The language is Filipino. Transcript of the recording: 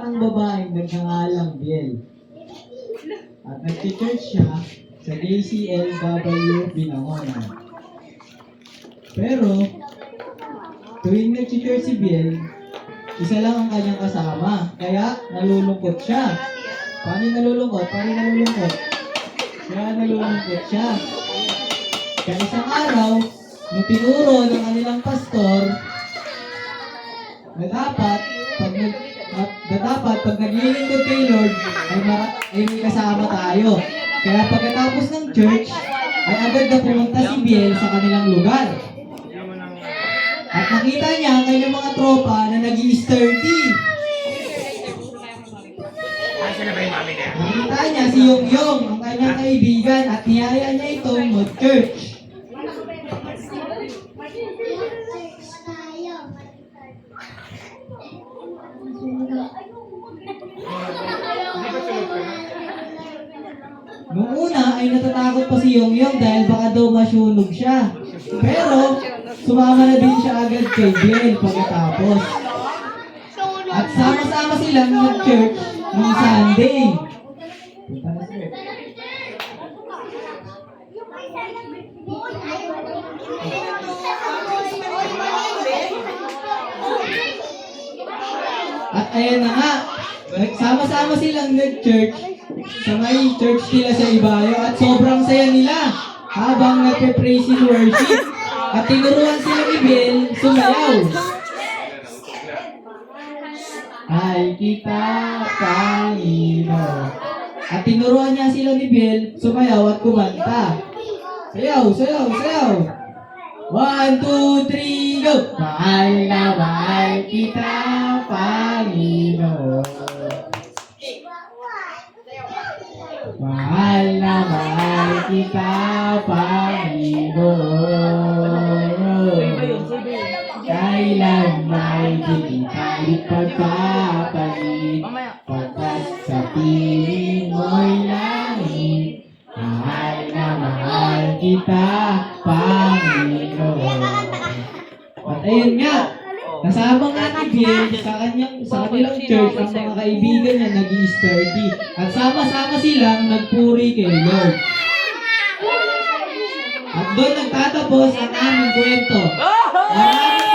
Ang babaeng nagngangalang Biel. At nag-church siya sa JCLW Binangonan. Pero, tuwing nag-church si Biel, isa lang ang kanyang kasama. Kaya, nalulungkot siya. Paano nalulungkot? Kaya nalulungkot siya. Kaya isang araw, nung tinuro ng kanilang pastor, na dapat pag naglilingkod kay Lord, ay may kasama tayo. Kaya pagkatapos ng church, ay agad na pumunta si Biel sa kanilang lugar. At nakita niya ang kanyang mga tropa na nag-i-sturdy. Nakita niya si Yong, ang kanyang kaibigan, at niyaya niya itong mag-church. Noong una ay natatakot pa si Yong dahil baka daw masunog siya. Pero sumama na din siya agad kay Biel pagkatapos. At sama-sama silang nag-church noong Sunday. At ayan na nga, nagsama-sama silang nag-church sa may church nila sa Ibayo at sobrang saya nila habang nagpe-praise and worship. At tinuruan sila ni Biel sumayaw. Ay kita, Panginoon. At tinuruan niya sila ni Biel sumayaw at kumanta. Sayaw, sayaw, sayaw. 1, 2, 3, go! Mahal na mahal kita, Panginoon. Mahal na mahal kita, Panginoon. Kailan may di tayo pagpapalit, pagkat sa piling mo'y langit. Mahal na mahal kita, Panginoon. At ayun nga, kasama nga ni Biel sa kanilang church ang mga kaibigan niya nag-i-sturdy. At sama-sama silang nagpuri kay Lord. At doon nagtatapos ang aming kwento. Maraming